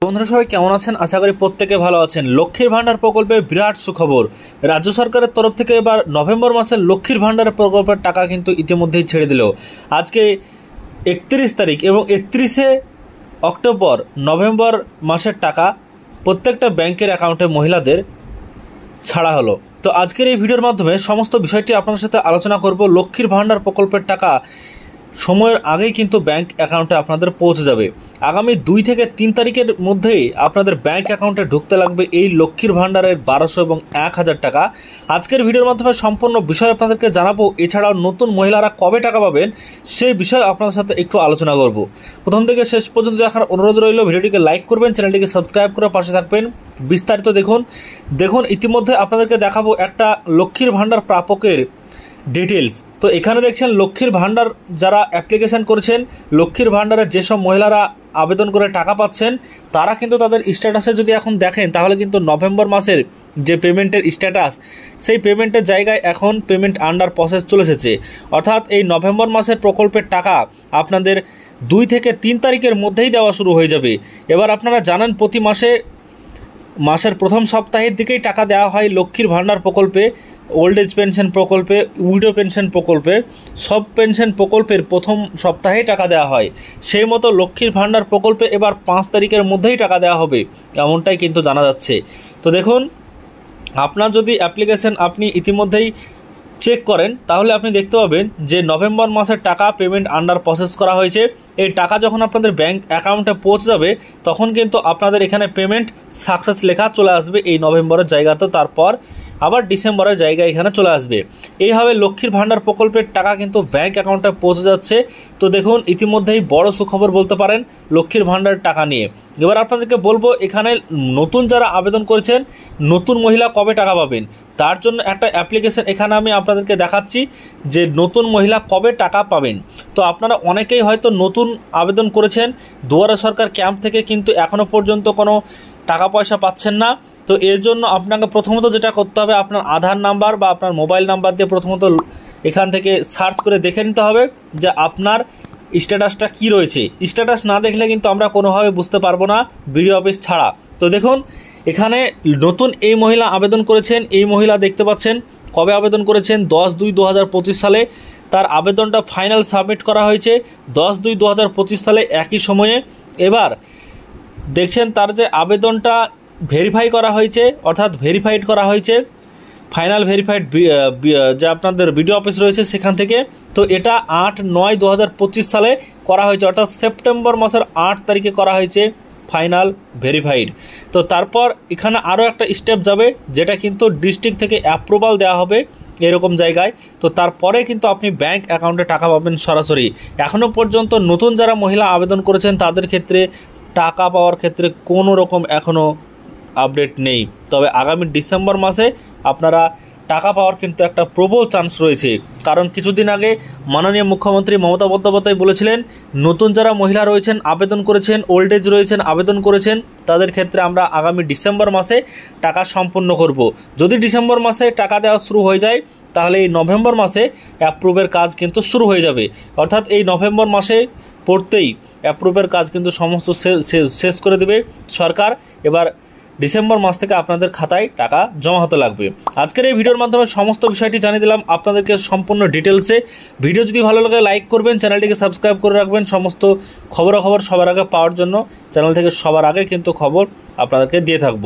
বন্ধুরা সবাই কেমন আছেন? আশা করি প্রত্যেকে ভালো আছেন। লক্ষ্মীর ভান্ডার প্রকল্পে বিরাট সুখবর। রাজ্য সরকারের তরফ থেকে এবার নভেম্বর মাসের লক্ষ্মীর ভান্ডার প্রকল্পের টাকা কিন্তু ইতিমধ্যেই ছেড়ে দিল। আজকে 31 তারিখ এবং 31শে অক্টোবর নভেম্বর মাসের টাকা প্রত্যেকটা ব্যাংকের অ্যাকাউন্টে মহিলাদের ছাড়া হলো। তো আজকের এই ভিডিওর মাধ্যমে সমস্ত বিষয়টি আপনার সাথে আলোচনা করব। লক্ষ্মীর ভান্ডার প্রকল্পের টাকা সময়ের আগেই কিন্তু ব্যাংক অ্যাকাউন্টে আপনাদের পৌঁছে যাবে। আগামী 2 থেকে 3 তারিখের মধ্যেই আপনাদের ব্যাংক অ্যাকাউন্টে ঢুকতে লাগবে এই লক্ষ্মীর ভান্ডারের 1200 এবং 1000 টাকা। আজকের ভিডিওর মাধ্যমে সম্পূর্ণ বিষয় আপনাদেরকে জানাবো। এছাড়াও নতুন মহিলারা কবে টাকা পাবেন সেই বিষয়ে আপনাদের সাথে একটু আলোচনা করব। প্রথম থেকে শেষ পর্যন্ত দেখার অনুরোধ রইল। ভিডিওটিকে লাইক করবেন, চ্যানেলটিকে সাবস্ক্রাইব করে পাশে থাকবেন। বিস্তারিত দেখুন ইতিমধ্যে আপনাদেরকে দেখাবো একটা লক্ষ্মীর ভান্ডার প্রাপকের ডিটেলস। তো এখানে দেখছেন লক্ষ্মীর ভান্ডার যারা অ্যাপ্লিকেশন করেছেন, লক্ষ্মীর ভান্ডারের যেসব মহিলারা আবেদন করে টাকা পাচ্ছেন তারা কিন্তু তাদের স্ট্যাটাসে যদি এখন দেখেন তাহলে কিন্তু নভেম্বর মাসের যে পেমেন্টের স্ট্যাটাস সেই পেমেন্টের জায়গায় এখন পেমেন্ট আন্ডার প্রসেস চলে এসেছে। অর্থাৎ এই নভেম্বর মাসের প্রকল্পের টাকা আপনাদের 2 থেকে 3 তারিখের মধ্যেই দেওয়া শুরু হয়ে যাবে। এবার আপনারা জানেন প্রতি মাসের প্রথম সপ্তাহের দিকেই টাকা দেওয়া হয় লক্ষ্মীর ভান্ডার প্রকল্পে, ওল্ড এজ পেনশন প্রকল্পে, উইডো পেনশন প্রকল্পে, সব পেনশন প্রকল্পের প্রথম সপ্তাহেই টাকা দেওয়া হয়। সেই মতো লক্ষ্মীর ভান্ডার প্রকল্পে এবার 5 তারিখের মধ্যেই টাকা দেওয়া হবে এমনটাই কিন্তু জানা যাচ্ছে। তো দেখুন, আপনার যদি অ্যাপ্লিকেশন আপনি ইতিমধ্যেই চেক করেন তাহলে আপনি দেখতে পাবেন যে নভেম্বর মাসের টাকা পেমেন্ট আন্ডার প্রসেস করা হয়েছে। এই টাকা যখন আপনাদের ব্যাংক অ্যাকাউন্টে পৌঁছে যাবে তখন কিন্তু আপনাদের এখানে পেমেন্ট সাকসেস লেখা চলে আসবে এই নভেম্বরের জায়গাতে, তারপর আবার ডিসেম্বরের জায়গায় এখানে চলে আসবে। এইভাবে লক্ষ্মীর ভান্ডার প্রকল্পের টাকা কিন্তু ব্যাংক অ্যাকাউন্টে পৌঁছে যাচ্ছে। তো দেখুন ইতিমধ্যেই বড় সুখবর বলতে পারেন লক্ষ্মীর ভান্ডার টাকা নিয়ে। এবার আপনাদেরকে বলবো এখানে নতুন যারা আবেদন করেছেন, নতুন মহিলা কবে টাকা পাবেন তার জন্য একটা অ্যাপ্লিকেশন এখানে আমি আপনাদেরকে দেখাচ্ছি যে নতুন মহিলা কবে টাকা পাবেন। তো আপনারা অনেকেই হয়তো নতুন আবেদন করেছেন দুয়ারে সরকার ক্যাম্প থেকে, কিন্তু এখনও পর্যন্ত কোনো টাকা পয়সা পাচ্ছেন না। তো এর জন্য আপনাকে প্রথমত যেটা করতে হবে, আপনার আধার নাম্বার বা আপনার মোবাইল নাম্বার দিয়ে প্রথমত এখান থেকে সার্চ করে দেখে নিতে হবে যে আপনার স্ট্যাটাসটা কি রয়েছে। স্ট্যাটাস না দেখলে কিন্তু আমরা কোনোভাবে বুঝতে পারবো না বিডিও অফিস ছাড়া। তো দেখুন এখানে নতুন এই মহিলা আবেদন করেছেন। এই মহিলা দেখতে পাচ্ছেন কবে আবেদন করেছেন, 10/2/2025 সালে তার আবেদনটা ফাইনাল সাবমিট করা হয়েছে 10/2/2025 সালে একই সময়ে। এবার দেখছেন তার যে আবেদনটা ভেরিফাই করা হয়েছে, অর্থাৎ ভেরিফাইড করা হয়েছে ফাইনাল ভেরিফাইড যে আপনাদের বিডিও অফিস রয়েছে সেখান থেকে। তো এটা 8/9/2025 সালে করা হয়েছে, অর্থাৎ সেপ্টেম্বর মাসের 8 তারিখে করা হয়েছে ফাইনাল ভেরিফাইড। তো তারপর এখানে আরও একটা স্টেপ যাবে যেটা কিন্তু ডিস্ট্রিক্ট থেকে অ্যাপ্রুভাল দেওয়া হবে এরকম জায়গায়। তো তারপরে কিন্তু আপনি ব্যাংক অ্যাকাউন্টে টাকা পাবেন সরাসরি। এখনও পর্যন্ত নতুন যারা মহিলা আবেদন করেছেন তাদের ক্ষেত্রে টাকা পাওয়ার ক্ষেত্রে কোনো রকম এখনও আপডেট নেই। তবে আগামী ডিসেম্বর মাসে আপনারা টাকা পাওয়ার কিন্তু একটা প্রবল চান্স রয়েছে। কারণ কিছুদিন আগে মাননীয় মুখ্যমন্ত্রী মমতা বন্দ্যোপাধ্যায় বলেছিলেন নতুন যারা মহিলা রয়েছেন আবেদন করেছেন, ওল্ড এজ রয়েছেন আবেদন করেছেন, তাদের ক্ষেত্রে আমরা আগামী ডিসেম্বর মাসে টাকা সম্পন্ন করব। যদি ডিসেম্বর মাসে টাকা দেওয়া শুরু হয়ে যায় তাহলে এই নভেম্বর মাসে অ্যাপ্রুভের কাজ কিন্তু শুরু হয়ে যাবে। অর্থাৎ এই নভেম্বর মাসে পড়তেই অ্যাপ্রুভের কাজ কিন্তু সমস্ত শেষ করে দেবে সরকার। এবার ডিসেম্বর মাস থেকে আপনাদের খাতায় টাকা জমা হতে লাগবে। আজকের এই ভিডিওর মাধ্যমে সমস্ত বিষয়টি জানিয়ে দিলাম আপনাদেরকে সম্পূর্ণ ডিটেলসে। ভিডিও যদি ভালো লাগে লাইক করবেন, চ্যানেলটিকে সাবস্ক্রাইব করে রাখবেন সমস্ত খবরাখবর সবার আগে পাওয়ার জন্য। চ্যানেল থেকে সবার আগে কিন্তু খবর আপনাদেরকে দিয়ে থাকবো।